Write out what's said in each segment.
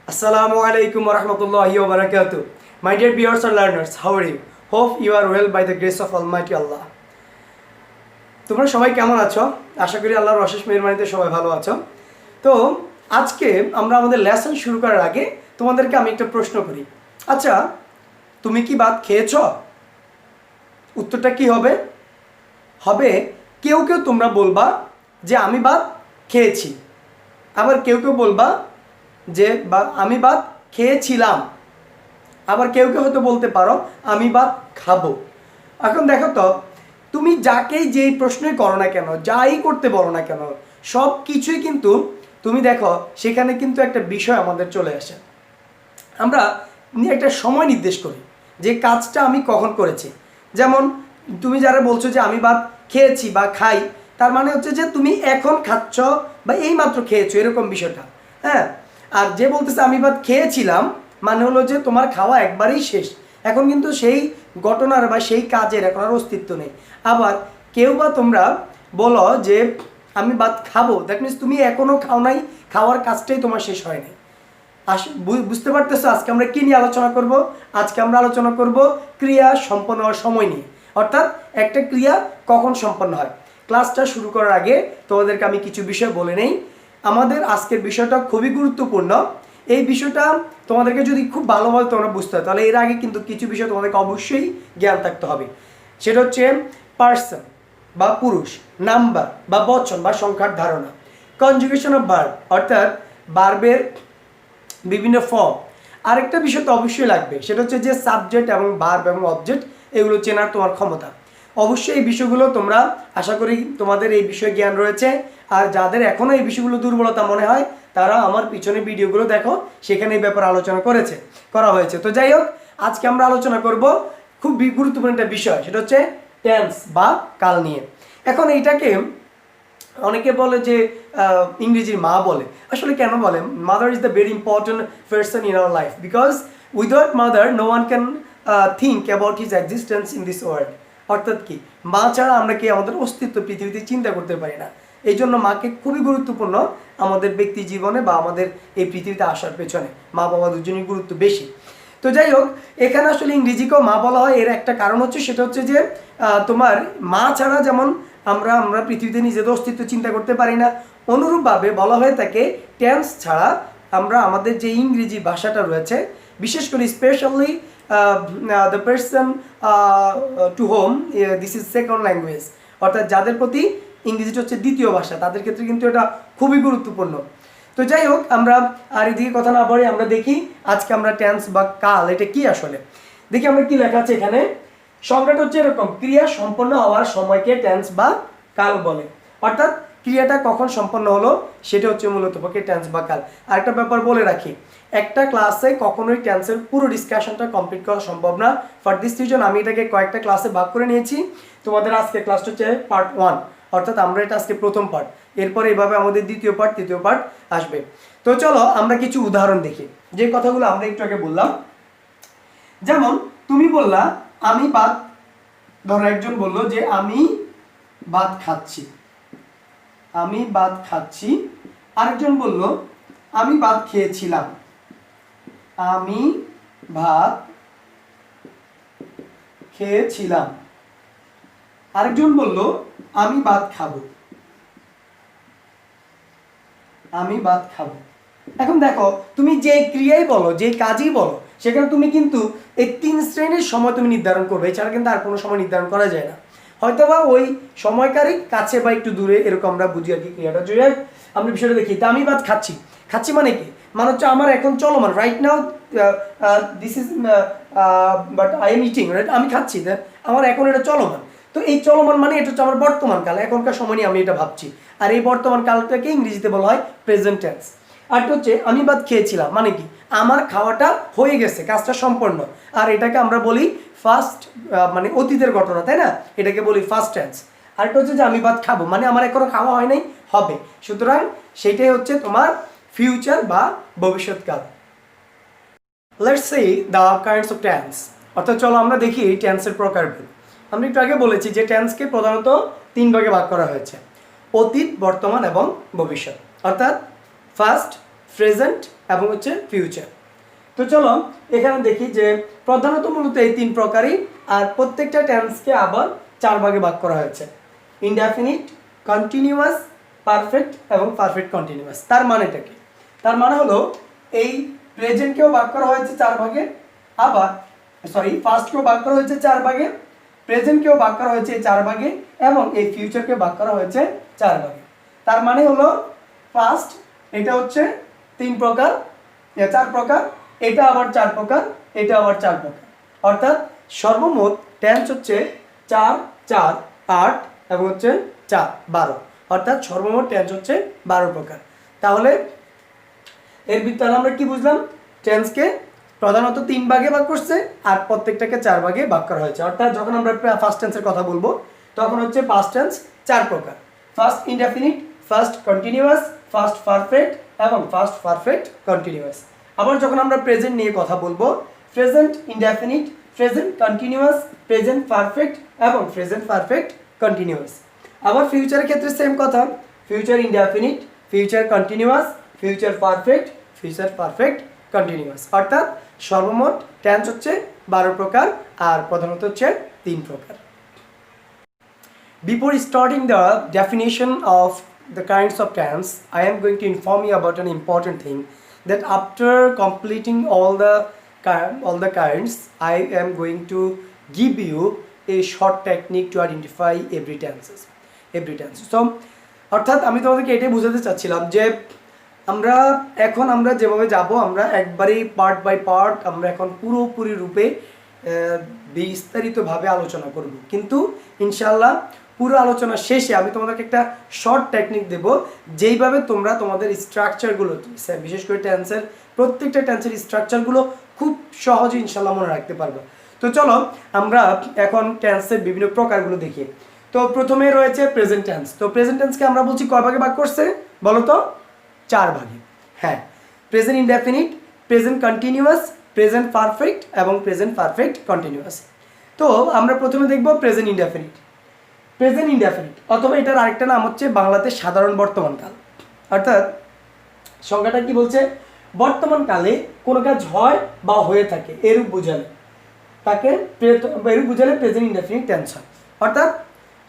Assalamualaikum warahmatullahi wabarakatuh. My dear viewers and learners, how are you? Hope you are well by the grace of Almighty Allah. তোমরা সবাই কেমন আছো? আশা করি আল্লাহর অশেষ মেহেরবানিতে সবাই ভালো আছো। তো আজকে আমরা আমাদের লেসন শুরু করার আগে তোমাদেরকে আমি একটা প্রশ্ন করি। আচ্ছা, তুমি কি ভাত খেয়েছো? উত্তরটা কি হবে? হবে কেউ কেউ তোমরা বলবা যে আমি ভাত খেয়েছি, আবার কেউ কেউ বলবা যে আমি ভাত খেয়েছিলাম, আবার কেউ কেউ হয়তো বলতে পারো আমি ভাত খাবো। এখন দেখো তো, তুমি যাকেই যেই প্রশ্নই করো না কেন, যাই করতে বলো না কেন, সব কিছুই কিন্তু তুমি দেখো সেখানে কিন্তু একটা বিষয় আমাদের চলে আসে। আমরা একটা সময় নির্দেশ করি যে কাজটা আমি কখন করেছি। যেমন তুমি যারা বলছো যে আমি ভাত খেয়েছি বা খাই, তার মানে হচ্ছে যে তুমি এখন খাচ্ছ বা এইমাত্র খেয়েছো, এরকম বিষয়টা। হ্যাঁ, আর যে বলতেছে আমি ভাত খেয়েছিলাম, মানে হলো যে তোমার খাওয়া একবারেই শেষ, এখন কিন্তু সেই ঘটনার বা সেই কাজের এখন আর অস্তিত্ব নেই। আবার কেউ বা তোমরা বলো যে আমি ভাত খাবো, দ্যাট মিনস তুমি এখনও খাও নাই, খাওয়ার কাজটাই তোমার শেষ হয় নাই। বুঝতে পারতেছো আজকে আমরা কি নিয়ে আলোচনা করব? আজকে আমরা আলোচনা করব ক্রিয়া সম্পন্ন হওয়ার সময় নিয়ে, অর্থাৎ একটা ক্রিয়া কখন সম্পন্ন হয়। ক্লাসটা শুরু করার আগে তোমাদেরকে আমি কিছু বিষয় বলে নেই। আমাদের আজকের বিষয়টা খুবই গুরুত্বপূর্ণ। এই বিষয়টা তোমাদেরকে যদি খুব ভালোভাবে তোমরা বুঝতে হয়, তাহলে এর আগে কিন্তু কিছু বিষয় তোমাদেরকে অবশ্যই জ্ঞান থাকতে হবে। সেটা হচ্ছে পার্সন বা পুরুষ, নাম্বার বা বচন বা সংখ্যার ধারণা, কনজুগেশন অফ ভার্ব অর্থাৎ ভার্বের বিভিন্ন ফর্ম। আরেকটা বিষয় তো অবশ্যই লাগবে, সেটা হচ্ছে যে সাবজেক্ট এবং ভার্ব এবং অবজেক্ট, এগুলো চেনার তোমার ক্ষমতা। অবশ্যই এই বিষয়গুলো তোমরা, আশা করি তোমাদের এই বিষয়ে জ্ঞান রয়েছে। আর যাদের এখনও এই বিষয়গুলো দুর্বলতা মনে হয়, তারা আমার পিছনে ভিডিওগুলো দেখো, সেখানে এই ব্যাপারে আলোচনা করা হয়েছে। তো যাই হোক, আজকে আমরা আলোচনা করব খুব গুরুত্বপূর্ণ একটা বিষয়, সেটা হচ্ছে টেন্স বা কাল নিয়ে। এখন এইটাকে অনেকে বলে যে ইংরেজির মা বলে। আসলে কেন বলে? Mother is the very important person in our life, because without mother no one can think about his existence in this world. অর্থাৎ কি, মা ছাড়া আমরা কি আমাদের অস্তিত্ব পৃথিবীতে চিন্তা করতে পারি না। এই জন্য মাকে খুবই গুরুত্বপূর্ণ আমাদের ব্যক্তি জীবনে বা আমাদের এই পৃথিবীতে আসার পেছনে মা বাবা দুজনই গুরুত্ব বেশি। তো যাই হোক, এখানে আসলে ইংরেজিকেও মা বলা হয়, এর একটা কারণ হচ্ছে, সেটা হচ্ছে যে তোমার মা ছাড়া যেমন আমরা পৃথিবীতে নিজেদের অস্তিত্ব চিন্তা করতে পারি না, অনুরূপভাবে বলা হয়ে থাকে টেন্স ছাড়া আমরা আমাদের যে ইংরেজি ভাষাটা রয়েছে, বিশেষ করে specially the person to home this is second language, অর্থাৎ যাদের প্রতি ইংরেজিটা হচ্ছে দ্বিতীয় ভাষা, তাদের ক্ষেত্রে কিন্তু এটা খুবই গুরুত্বপূর্ণ। তো যাই হোক, আমরা আর এদিকে কথা না বলে আমরা দেখি আজকে আমরা টেন্স বা কাল এটা কি আসলে। দেখি আমরা কি লেখা আছে এখানে। সংজ্ঞাটা হচ্ছে এরকম: ক্রিয়া সম্পন্ন হওয়ার সময়কে টেন্স বা কাল বলে। অর্থাৎ ক্রিয়াটা কখন সম্পন্ন হলো সেটা হচ্ছে মূলত পক্ষে টেন্স বা কাল। আর একটা ব্যাপার বলে রাখি, একটা ক্লাসে কখনোই টেন্সের পুরো ডিসকাশনটা কমপ্লিট করা সম্ভব না। ফর দিস রিজন আমি এটাকে কয়েকটা ক্লাসে ভাগ করে নিয়েছি। তোমাদের আজকে ক্লাসটা হচ্ছে পার্ট 1, অর্থাৎ আমরা এটা আজকে প্রথম পার্ট, এরপরে এইভাবে আমাদের দ্বিতীয় পার্ট, তৃতীয় পার্ট আসবে। তো চলো আমরা কিছু উদাহরণ দেখি, যে কথাগুলো আমরা একটু আগে বললাম। যেমন তুমি বললা আমি ভাত, ধরো একজন বলল যে আমি ভাত খাচ্ছি, আমি ভাত খাচ্ছি। আরেকজন বলল আমি ভাত খেয়েছিলাম, আমি ভাত খেয়েছিলাম। আরেকজন বলল আমি ভাত খাবো, আমি ভাত খাবো। এখন দেখো, তুমি যে ক্রিয়াই বলো, যে কাজই বলো, সেখানে তুমি কিন্তু এই 3 শ্রেণীর সময় তুমি নির্ধারণ করবে, এছাড়া কিন্তু আর কোনো সময় নির্ধারণ করা যায় না। হয়তোবা ওই সময়কারই কাছে বা একটু দূরে, এরকম আমরা বুঝি আর কি ক্রিয়াটা। যদি আমরা বিষয়টা দেখি, তা আমি ভাত খাচ্ছি, খাচ্ছি মানে কি, মানে হচ্ছে আমার এখন চলমান, right now this is but I am eating, right, আমি খাচ্ছি, আমার এখন এটা চলমান। তো এই চলমান মানে এটা হচ্ছে আমার বর্তমান কাল, এখনকার সময় নিয়ে আমি এটা ভাবছি। আর এই বর্তমান কালটাকে ইংরেজিতে বলা হয় প্রেজেন্ট টেন্স। আরটা হচ্ছে আমি ভাত খেয়েছিলাম, মানে কি আমার খাওয়াটা হয়ে গেছে, কাজটা সম্পন্ন। আর এটাকে আমরা বলি ফার্স্ট, মানে অতীতের ঘটনা, তাই না, এটাকে বলি ফার্স্ট টেন্স। আরটা হচ্ছে যে আমি ভাত খাবো, মানে আমার এখনো খাওয়া হয় নাই, হবে। সুতরাং সেটাই হচ্ছে তোমার ফিউচার বা ভবিষ্যৎকাল। Let's see the kinds of tense, অর্থাৎ চলো আমরা দেখি টেন্সের প্রকারভেদ। আমরা একটু আগে বলেছি যে টেন্সকে প্রধানত 3 ভাগে ভাগ করা হয়েছে: অতীত, বর্তমান এবং ভবিষ্যৎ। অর্থাৎ ফার্স্ট, প্রেজেন্ট এবং হচ্ছে ফিউচার। তো চলো এখানে দেখি যে প্রধানত মূলত এই 3 প্রকারই, আর প্রত্যেকটা টেন্সকে আবার 4 ভাগে ভাগ করা হয়েছে: ইনডেফিনিট, কন্টিনিউয়াস, পারফেক্ট এবং পারফেক্ট কন্টিনিউয়াস। তার মানেটা কি? তার মানে হলো এই প্রেজেন্টকেও ভাগ করা হয়েছে 4 ভাগে, আবার ফার্স্টকেও ভাগ করা হয়েছে 4 ভাগে, প্রেজেন্টকেও ভাগ করা হয়েছে 4 ভাগে, এবং এই ফিউচারকে ভাগ করা হয়েছে 4 ভাগে। তার মানে হলো ফার্স্ট এটা হচ্ছে 3 প্রকার, 4 প্রকার, এটা আবার 4 প্রকার, এটা আবার 4 প্রকার। অর্থাৎ সর্বমোট টেন্স হচ্ছে 4, 4, 8 এবং হচ্ছে 4, 12। অর্থাৎ সর্বমোট টেন্স হচ্ছে 12 প্রকার। তাহলে এর ভিতরে আমরা কি বুঝলাম? টেন্সকে প্রধানত 3 ভাগে ভাগ করছে আর প্রত্যেকটাকে 4 ভাগে ভাগ করা হয়েছে। অর্থাৎ যখন আমরা ফার্স্ট টেন্সের কথা বলবো তখন হচ্ছে পাস্ট টেন্স 4 প্রকার: first indefinite, first continuous, first perfect এবং ফার্স্ট পারফেক্ট কন্টিনিউয়াস। আবার যখন আমরা প্রেজেন্ট নিয়ে কথা বলবো, present indefinite, present continuous, present perfect এবং প্রেজেন্ট পারফেক্ট কন্টিনিউয়াস। আবার ফিউচারের ক্ষেত্রে সেম কথা: future indefinite, future continuous, future perfect, future perfect continuous. অর্থাৎ সর্বমোট টেন্স হচ্ছে 12 প্রকার আর প্রধানত হচ্ছে 3 প্রকার। Before starting the definition of the kinds of tense, I am going to inform you about an important thing, that after completing all the kinds, I am going to give you a short technique to identify every tense. So অর্থাৎ আমি তোমাদেরকে এটাই বোঝাতে চাচ্ছিলাম যে আমরা যেভাবে যাব, আমরা একবারেই পার্ট বাই পার্ট আমরা এখন পুরোপুরি রূপে বিস্তারিতভাবে আলোচনা করব, কিন্তু ইনশাল্লাহ পুরো আলোচনা শেষে আমি তোমাদেরকে একটা শর্ট টেকনিক দেব, যেইভাবে তোমরা তোমাদের স্ট্রাকচারগুলো, বিশেষ করে টেন্সের প্রত্যেকটা টেন্সের স্ট্রাকচারগুলো খুব সহজে ইনশাল্লাহ মনে রাখতে পারবে। তো চলো আমরা এখন টেন্সের বিভিন্ন প্রকারগুলো দেখি। তো প্রথমে রয়েছে প্রেজেন্ট টেন্স। তো প্রেজেন্ট টেন্সকে আমরা বলছি কয় ভাগে ভাগ করছে বলো তো? 4 ভাগে। হ্যাঁ, present indefinite, present continuous, present perfect এবং প্রেজেন্ট পারফেক্ট কন্টিনিউয়াস। তো আমরা প্রথমে দেখব প্রেজেন্ট ইনডেফিনিট। প্রেজেন্ট ইনডেফিনিট অথবা এটার আরেকটা নাম হচ্ছে বাংলাতে সাধারণ বর্তমানকাল। অর্থাৎ সংজ্ঞাটা কি বলছে? বর্তমানকালে কোনো কাজ হয় বা হয়ে থাকে এরূপ বুঝালে প্রেজেন্ট ইনডেফিনিট টেন্স হয়। অর্থাৎ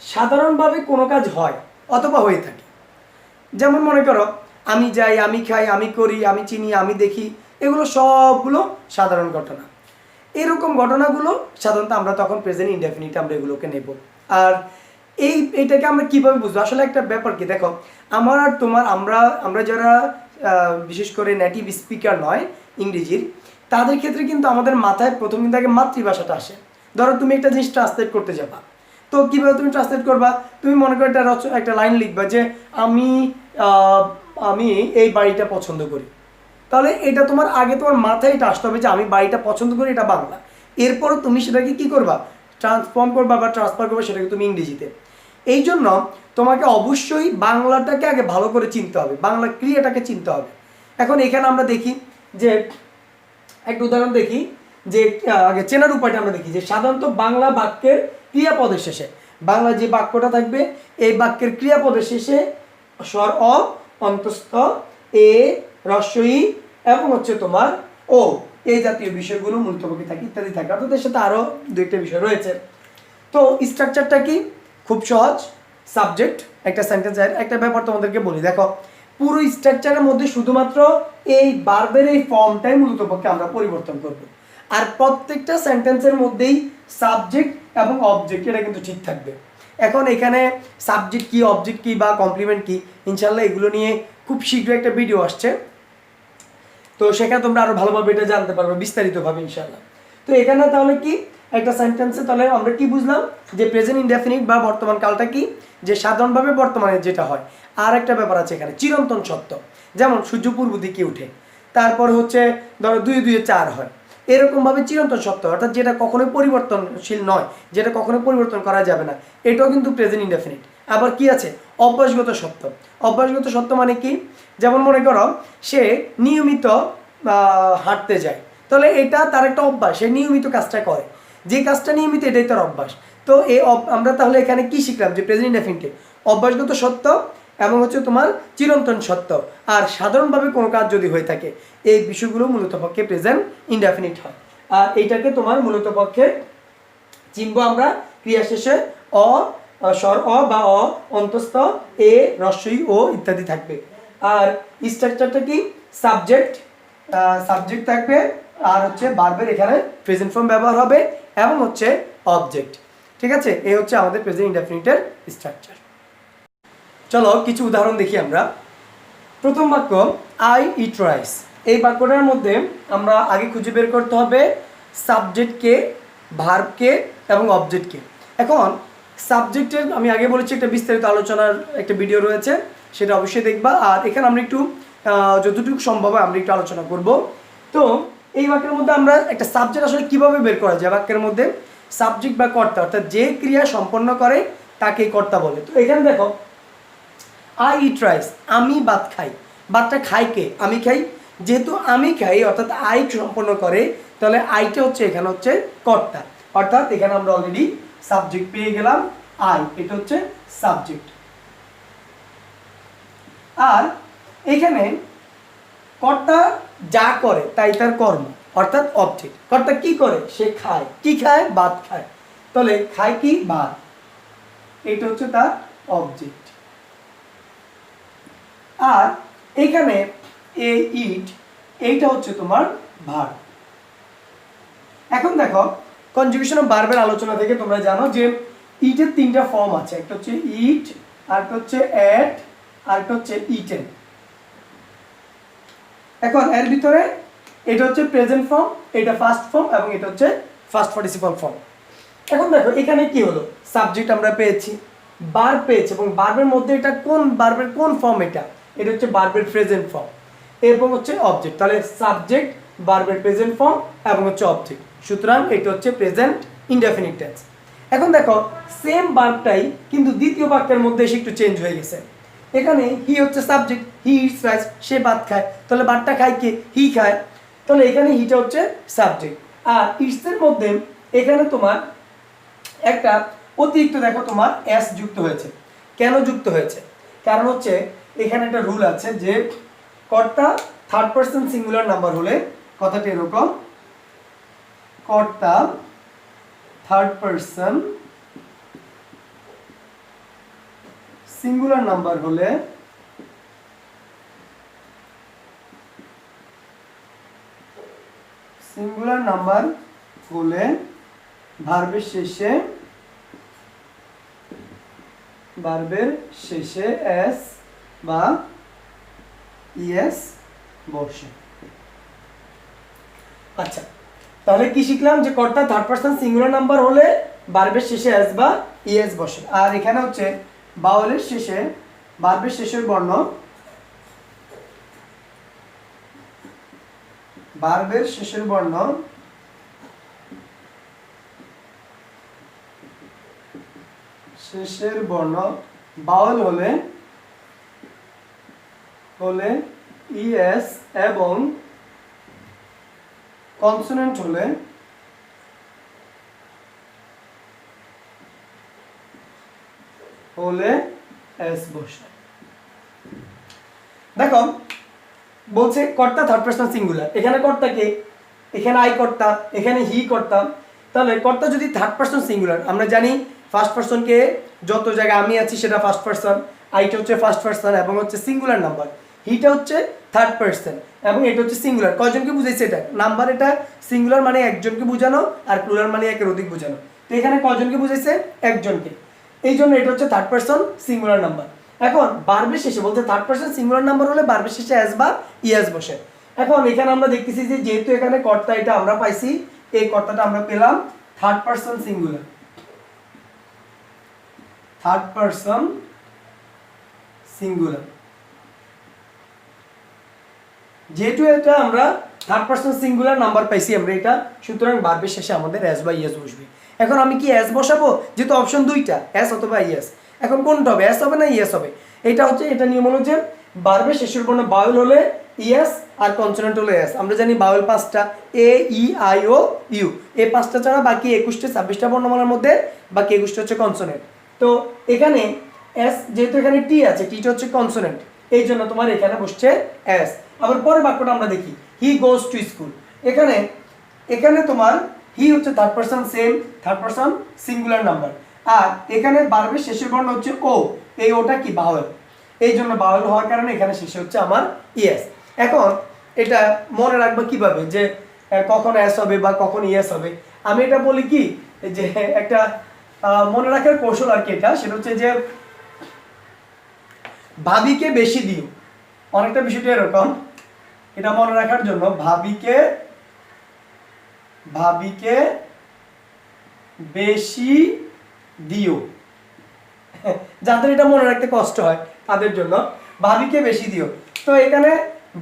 সাধারণভাবে কোনো কাজ হয় অথবা হয়ে থাকে। যেমন মনে করো আমি যাই, আমি খাই, আমি করি, আমি চিনি, আমি দেখি, এগুলো সবগুলো সাধারণ ঘটনা। এরকম ঘটনাগুলো সাধারণত আমরা তখন প্রেজেন্ট ইনডেফিনিট আমরা এগুলোকে নেব। আর এইটাকে আমরা কীভাবে বুঝবো? আসলে একটা ব্যাপার কি, দেখো আমার আর তোমার আমরা যারা বিশেষ করে নেটিভ স্পিকার নয় ইংরেজির, তাদের ক্ষেত্রে কিন্তু আমাদের মাথায় প্রথম কিন্তু আগে মাতৃভাষাটা আসে। ধরো তুমি একটা জিনিস ট্রান্সলেট করতে যাবা, তো কীভাবে তুমি ট্রান্সলেট করবা? তুমি মনে করো একটা লাইন লিখবা যে আমি এই বাড়িটা পছন্দ করি। তাহলে এটা তোমার মাথায় এটা আসতে হবে যে আমি বাড়িটা পছন্দ করি, এটা বাংলা। এরপরও তুমি সেটাকে কী করবা? ট্রান্সফর্ম করবা বা ট্রান্সফার করবা সেটাকে তুমি ইংরেজিতে। এই জন্য তোমাকে অবশ্যই বাংলাটাকে আগে ভালো করে চিনতে হবে, বাংলা ক্রিয়াটাকে চিনতে হবে। এখন এখানে আমরা দেখি যে একটা উদাহরণ দেখি যে আগে চেনার উপায়টা আমরা দেখি যে সাধারণত বাংলা বাক্যের ক্রিয়াপদের শেষে, বাংলা যে বাক্যটা থাকবে এই বাক্যের ক্রিয়াপদের শেষে স্বর অ, অন্তস্থ এ, হ্রস্ব ই এবং হচ্ছে তোমার ও, এই জাতীয় বিষয়গুলো মূলতপক্ষে থাকে, ইত্যাদি থাকে। অর্থাৎ এর সাথে আরও 2-1টা বিষয় রয়েছে। তো স্ট্রাকচারটা কি? খুব সহজ। সাবজেক্ট, একটা সেন্টেন্সের একটা ব্যাপার তোমাদেরকে বলি, দেখো পুরো স্ট্রাকচারের মধ্যে শুধুমাত্র এই ভার্বের এই ফর্মটাই মূলতপক্ষে আমরা পরিবর্তন করব, আর প্রত্যেকটা সেন্টেন্সের মধ্যেই সাবজেক্ট এবং অবজেক্ট এটা কিন্তু ঠিক থাকবে। এখন এখানে সাবজেক্ট কি, অবজেক্ট কি বা কমপ্লিমেন্ট কি, ইনশাল্লাহ এগুলো নিয়ে খুব শীঘ্রই একটা ভিডিও আসছে, তো সেখানে তোমরা আরও ভালোভাবে এটা জানতে পারবে বিস্তারিতভাবে ইনশাল্লাহ। তো এখানে তাহলে কি একটা সেন্টেন্সে তাহলে আমরা কি বুঝলাম যে প্রেজেন্ট ইনডেফিনিট বা বর্তমান কালটা কি, যে সাধারণভাবে বর্তমানে যেটা হয়। আর একটা ব্যাপার আছে এখানে, চিরন্তন সত্য, যেমন সূর্য পূর্ব দিকে উঠে, তারপর হচ্ছে ধরো 2-2 4 হয়, এরকমভাবে চিরন্তন সত্য, অর্থাৎ যেটা কখনোই পরিবর্তনশীল নয়, যেটা কখনোই পরিবর্তন করা যাবে না, এটাও কিন্তু প্রেজেন্ট ইনডেফিনিট। আবার কি আছে? অভ্যাসগত সত্য। অভ্যাসগত সত্য মানে কি? যেমন মনে করো সে নিয়মিত হাঁটতে যায়, তাহলে এটা তার একটা অভ্যাস, সে নিয়মিত কাজটা করে, যে কাজটা নিয়মিত এটাই তার অভ্যাস। তো আমরা তাহলে এখানে কি শিখলাম? যে প্রেজেন্ট ইনডেফিনিটে অভ্যাসগত সত্য এবং হচ্ছে তোমার চিরন্তন সত্য, আর সাধারণভাবে কোনো কাজ যদি হয়ে থাকে, এই বিষয়গুলো মূলত পক্ষে প্রেজেন্ট ইনডেফিনিট হয়। আর এইটাকে তোমার মূলত পক্ষে চিনবো আমরা ক্রিয়া শেষে অ, স্বর অ বা অ, অন্তস্থ এ, রস্বই ও ইত্যাদি থাকবে। আর স্ট্রাকচারটা কি, সাবজেক্ট সাবজেক্ট থাকবে, আর হচ্ছে ভার্বের এখানে প্রেজেন্ট ফর্ম ব্যবহার হবে, এবং হচ্ছে অবজেক্ট। ঠিক আছে, এই হচ্ছে আমাদের প্রেজেন্ট ইনডেফিনিটের স্ট্রাকচার। চলো কিছু উদাহরণ দেখি আমরা। প্রথম বাক্য, আই ইট রাইস। এই বাক্যটার মধ্যে আমরা আগে খুঁজে বের করতে হবে সাবজেক্টকে, ভার্বকে এবং অবজেক্টকে। এখন সাবজেক্টের আমি আগে বলেছি একটা বিস্তারিত আলোচনার একটা ভিডিও রয়েছে, সেটা অবশ্যই দেখবা। আর এখানে আমরা একটু যতটুকু সম্ভব হয় আমরা একটু আলোচনা করব। তো এই বাক্যের মধ্যে আমরা একটা সাবজেক্ট আসলে কীভাবে বের করা যায়। বাক্যের মধ্যে সাবজেক্ট বা কর্তা, অর্থাৎ যে ক্রিয়া সম্পন্ন করে তাকে কর্তা বলে। তো এখানে দেখো, আই ইট রাইস, আমি ভাত খাই। ভাতটা খাই কে? আমি খাই। যেহেতু আমি খাই অর্থাৎ আই সম্পন্ন করে, তাহলে আইটা হচ্ছে এখানে হচ্ছে কর্তা। অর্থাৎ এখানে আমরা অলরেডি সাবজেক্ট পেয়ে গেলাম, আই, এটা হচ্ছে সাবজেক্ট। আর এখানে কর্তা যা করে তাই তার কর্ম, অর্থাৎ অবজেক্ট। কর্তা কি করে? সে খায়। কি খায়? ভাত খায়। তাহলে খায় কি? ভাত, এটা হচ্ছে তার অবজেক্ট। আর এখানে এ ইট, এইটা হচ্ছে তোমার ভার্ব। এখন দেখো, কনজুগেশন অফ ভার্বের আলোচনা থেকে তোমরা জানো যে ইটের তিনটা ফর্ম আছে, একটা হচ্ছে ইট, আরেকটা হচ্ছে এট, আরেকটা হচ্ছে ইটেন। এখন এর ভিতরে এটা হচ্ছে প্রেজেন্ট ফর্ম, এটা ফার্স্ট ফর্ম, এবং এটা হচ্ছে ফার্স্ট পার্টিসিপাল ফর্ম। এখন দেখো এখানে কি হলো, সাবজেক্ট আমরা পেয়েছি, ভার্ব পেয়েছি, এবং ভার্বের মধ্যে এটা কোন ভার্বের কোন ফর্ম? এটা হচ্ছে ভার্বের প্রেজেন্ট ফর্ম, এবং হচ্ছে অবজেক্ট। তাহলে সাবজেক্ট, ভার্বের প্রেজেন্ট ফর্ম এবং হচ্ছে অবজেক্ট। সুতরাং এটা হচ্ছে প্রেজেন্ট ইনডেফিনিট টেন্স। এখন দেখো সেম ভার্বটাই কিন্তু দ্বিতীয় বাক্যের মধ্যে এসে একটু চেঞ্জ হয়ে গেছে। এখানে হি হচ্ছে সাবজেক্ট, হি ইটস রাইস, সে ভাত খায়। তাহলে ভাতটা খায় কে? হি খায়। তাহলে এখানে হিটা হচ্ছে সাবজেক্ট। আর ইটসের মধ্যে এখানে তোমার একটা অতিরিক্ত দেখো তোমার এস যুক্ত হয়েছে। কেন যুক্ত হয়েছে? কারণ হচ্ছে এখানে একটা রুল আছে যে কর্তা থার্ড পারসন সিঙ্গুলার নাম্বার হলে, কথাটা এরকম, কর্তা থার্ড পারসন সিঙ্গুলার নাম্বার হলে ভার্বের শেষে এস বা ইএস বসে। আচ্ছা, তাহলে কি শিখলাম? যে কর্তা থার্ড পারসন সিঙ্গুলার নাম্বার হলে ভার্বের শেষে এস বা ইএস বসে। আর এখানে হচ্ছে ভাওয়েলের শেষে, ভার্বের শেষের বর্ণ, ভার্বের শেষের বর্ণ ভাওয়েল হলে ইএস, এবং কনসোনেন্ট হলে এস বসে। দেখো বলছে কর্তা থার্ড পারসন সিঙ্গুলার, এখানে কর্তা কে? এখানে আই কর্তা, এখানে হি কর্তা। তাহলে কর্তা যদি থার্ড পারসন সিঙ্গুলার, আমরা জানি ফার্স্ট পারসনকে যত জায়গায় আমি আছি সেটা ফার্স্ট পারসন, আইটা হচ্ছে ফার্স্ট পারসন এবং হচ্ছে সিঙ্গুলার নাম্বার, হিটা হচ্ছে থার্ড পারসন এবং এটা হচ্ছে সিঙ্গুলার। কয়জনকে বুঝাইছে? এটা নাম্বার, এটা সিঙ্গুলার মানে একজনকে বোঝানো, আর প্লুরাল মানে একের অধিক বোঝানো। তো এখানে কয়জনকে বুঝাইছে? একজনকে। এই জন্য এটা হচ্ছে থার্ড পারসন সিঙ্গুলার নাম্বার। এখন ভার্বের শেষে বলতে থার্ড পারসন সিঙ্গুলার নাম্বার হলে ভার্বের শেষে এস বা ইএস বসে। এখন এখানে আমরা দেখতেছি যে যেহেতু এখানে কর্তা এটা আমরা পাইছি, এই কর্তাটা আমরা পেলাম থার্ড পারসন সিঙ্গুলার, যেহেতু এটা আমরা থার্ড পারসন সিঙ্গুলার নাম্বার পাইছি আমরা এটা, সুতরাং ভার্বের শেষে আমাদের এস বা ইএস বসবে। এখন আমি কি এস বসাবো? যেহেতু অপশন দুইটা, এস অথবা ইএস, এখন কোনটা হবে? এস হবে না ইএস হবে? এটা হচ্ছে, এটা নিয়ম হলো যে ভার্বের শেষের বর্ণ ভাওয়েল হলে ইএস আর কনসোনেন্ট হলে এস। আমরা জানি ভাওয়েল পাঁচটা, এ, ই, আই, ও, ইউ। এই পাঁচটা ছাড়া বাকি 21টা 26টা বর্ণমালার মধ্যে বাকি 21টা হচ্ছে কনসোনেন্ট। তো এখানে এস যেহেতু এখানে টি আছে, টিটা হচ্ছে কনসোনেন্ট, এই জন্য তোমার এখানে বসছে এস। আবার পরের বাক্যটা আমরা দেখি, হি গোজ টু স্কুল। এখানে এখানে তোমার হি হচ্ছে third person, same third person singular number, আর এখানে বারবার শেষের বর্ণ হচ্ছে ও, এই ওটা কি বাউল, এই জন্য বাউল হওয়ার কারণে এখানে শেষে হচ্ছে আমার ইয়েস। এখন এটা মনে রাখবো কিভাবে যে কখন এস হবে বা কখন ইয়েস হবে। আমি এটা বলি কি যে একটা মনে রাখার কৌশল আর কি, এটা সেটা হচ্ছে যে ভাবিকে বেশি দিও, অনেকটা বিষয়টা এরকম, এটা মনে রাখার জন্য ভাবিকে বেশি দিও, যাদের এটা মনে রাখতে কষ্ট হয় তাদের জন্য ভাবিকে বেশি দিও। তো এখানে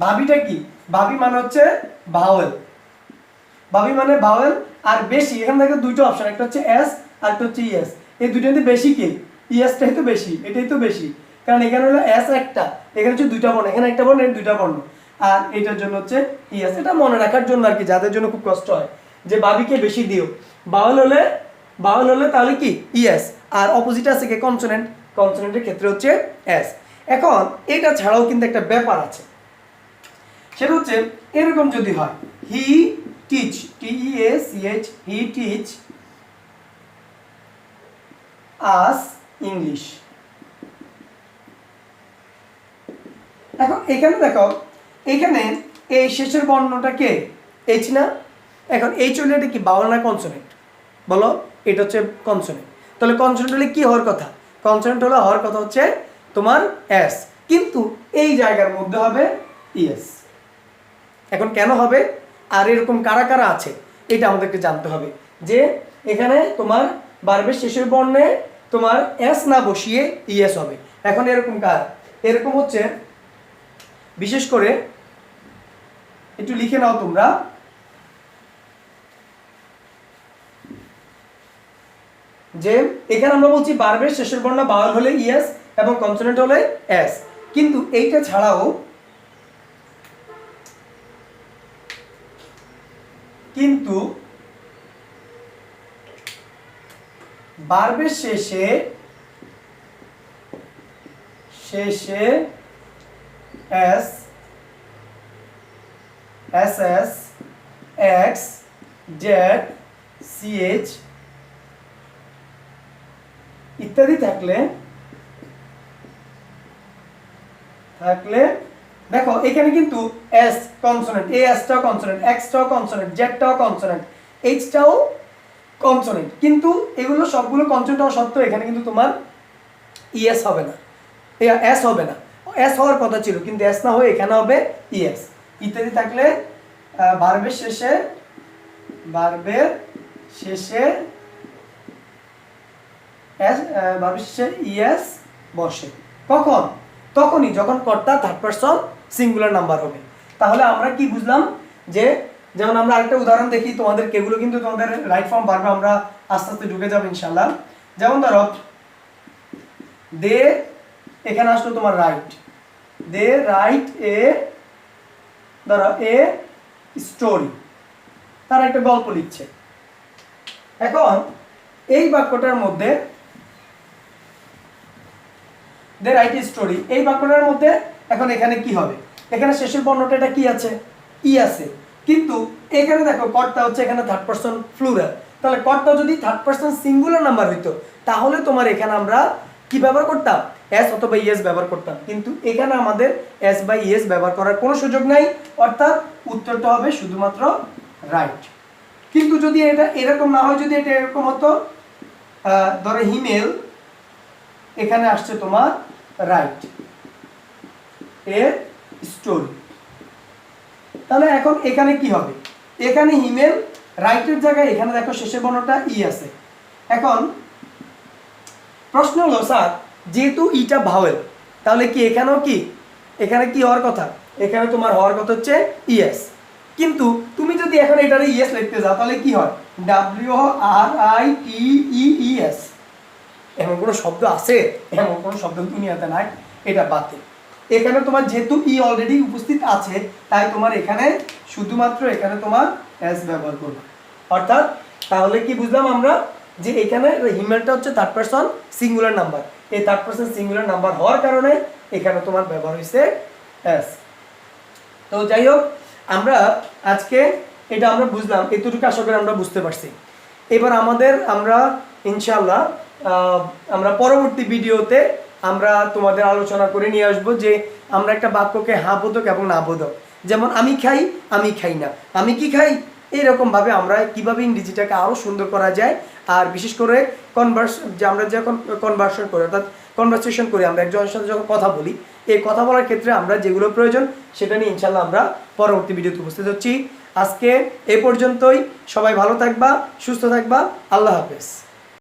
ভাবিটা কি, ভাবি মানে হচ্ছে ভাওয়েল, ভাবি মানে ভাওয়েল, আর বেশি এখানে দেখো দুইটা অপশন, একটা হচ্ছে এস আর একটা হচ্ছে ইএস। এই দুইটাতে বেশি কি, ইএসটাই তো বেশি, এটাই তো বেশি, কারণ এখানে হলো এস একটা, এখানে হচ্ছে দুইটা বর্ণ, এখানে একটা বর্ণ, এখানে দুইটা বর্ণ, আর এটার জন্য হচ্ছে ইএস। এটা মনে রাখার জন্য আর কি, যাদের জন্য খুব কষ্ট হয় যে ভাবিকে বেশি দিও, বাউল হলে তাহলে কি ইএস, আর অপোজিট আছে কি কনসোনেন্ট, কনসোনেন্টের ক্ষেত্রে হচ্ছে এস। এখন এটা ছাড়াও কিন্তু একটা ব্যাপার আছে, সেটা হচ্ছে এরকম যদি হয়, হি টিচ, TEACH, হি টিচ আস ইংলিশ। এখন এখানে দেখো, এখানে এই শেষের বর্ণটা কে, এইচ না? এখন এইচ হলে এটা কি বাউল না কনসোনেন্ট বলো? এটা হচ্ছে কনসোনেন্ট, তাহলে কনসোনেন্ট হলে কি হওয়ার কথা, কনসোনেন্ট হলে হওয়ার কথা হচ্ছে তোমার এস, কিন্তু এই জায়গার মধ্যে হবে ইএস। এখন কেন হবে, আর এরকম কারা কারা আছে এটা আমাদেরকে জানতে হবে, যে এখানে তোমার বারবার শেষের বর্ণে তোমার এস না বসিয়ে ইএস হবে। এখন এরকম কার, এরকম হচ্ছে বিশেষ করে একটু লিখে নাও তোমরা, যে এখানে আমরা বলছি বারবার শেষের বর্ণ বাউল হলে ইএস এবং কনসোনেন্ট হলে এস, কিন্তু এইটা ছাড়াও কিন্তু বারবার শেষে S, S S, X, Z, CH ইত্যাদি থাকলে দেখো এখানে কিন্তু এস কনসোনেন্ট, এ এসটাও কনসোনেন্ট, এক্সটাও কনসোনেন্ট, জেডটাও কনসোনেন্ট, এইচটাও কনসোনেন্ট, কিন্তু এগুলো সবগুলো কনসোনেন্ট হওয়া সত্ত্বেও এখানে কিন্তু তোমার ইএস হবে না, এস হবে না, এস হওয়ার কথা ছিল কিন্তু এস না হয়ে এখানে হবে ইএস ইত্যাদি থাকলে ভার্বের শেষে ইএস বসে। কখন? তখনই যখন কর্তা থার্ড পারসন সিঙ্গুলার নাম্বার হবে। তাহলে আমরা কি বুঝলাম, যে যেমন আমরা আরেকটা উদাহরণ দেখি তোমাদের, এগুলো কিন্তু তোমাদের রাইট ফর্ম ভার্বে আমরা আস্তে আস্তে ঢুকে যাবো ইনশাল্লাহ। যেমন ধরো দে, এখানে আসলো তোমার রাইট, দে রাইট এ, ধরো এ স্টোরি, তারা একটা গল্প লিখছে। এখন এই বাক্যটার মধ্যে দে রাইট এ স্টোরি, এই বাক্যটার মধ্যে এখন এখানে কি হবে, এখানে শেষের বর্ণটা এটা কি আছে, ই আছে, কিন্তু এখানে দেখো কর্তা হচ্ছে এখানে থার্ড পারসন প্লুরাল, তাহলে কর্তা যদি থার্ড পারসন সিঙ্গুলার নাম্বার হইতো তাহলে তোমার এখানে আমরা কি ব্যবহার করতাম, এস অথবা ইএস ব্যবহার করতাম, কিন্তু এখানে আমাদের এস বা ইএস ব্যবহার করার কোনো সুযোগ নাই, অর্থাৎ উত্তরটা হবে শুধুমাত্র রাইট। কিন্তু যদি এটা এরকম না হয়, যদি এটা এরকম হতো, ধরো হিমেল, এখানে আসছে তোমার রাইট এ স্টোরি, তাহলে এখন এখানে কি হবে, এখানে হিমেল রাইটের জায়গায় এখানে দেখো শেষের বর্ণটা ই আছে। এখন প্রশ্ন হলো স্যার, যেহেতু ইটা ভাওয়েল তাহলে কি এখানেও কি, এখানে কি হওয়ার কথা, এখানে তোমার হওয়ার কথা হচ্ছে ইএস, কিন্তু তুমি যদি এখন এটারে ইএস লিখতে যাও তাহলে কি হয়, WRITEES, এমন কোনো শব্দ আছে, এমন কোনো শব্দ দুনিয়াতে নাই, এটা বাতিল। এখানে তোমার যেহেতু ই অলরেডি উপস্থিত আছে তাই তোমার এখানে শুধুমাত্র এখানে তোমার এস ব্যবহার করবে, অর্থাৎ তাহলে কি বুঝলাম আমরা, যে এখানে হিমেলটা হচ্ছে থার্ড পারসন সিঙ্গুলার নাম্বার, এই থার্ড পারসন সিঙ্গুলার নাম্বার হওয়ার কারণে এখানে তোমার ব্যবহার হয়েছে অ্যাজ। তো যাই হোক, আমরা আজকে এটা আমরা বুঝলাম, এতটুকু আশা করি আমরা বুঝতে পারছি। এবার আমরা ইনশাআল্লাহ আমরা পরবর্তী ভিডিওতে আমরা তোমাদের আলোচনা করে নিয়ে আসবো যে আমরা একটা বাক্যকে হ্যাঁ বোধক এবং না বোধক, যেমন আমি খাই, আমি খাই না, আমি কি খাই, এইরকমভাবে আমরা কীভাবে ইংরেজিটাকে আরও সুন্দর করা যায়। আর বিশেষ করে আমরা যখন কনভার্সন করি, অর্থাৎ কনভারসেশন করি, আমরা একজনের সাথে যখন কথা বলি, এই কথা বলার ক্ষেত্রে আমরা যেগুলো প্রয়োজন সেটা নিয়ে ইনশাল্লাহ আমরা পরবর্তী ভিডিওতে উপস্থিত হচ্ছি। আজকে এ পর্যন্তই। সবাই ভালো থাকবা, সুস্থ থাকবা। আল্লাহ হাফেজ।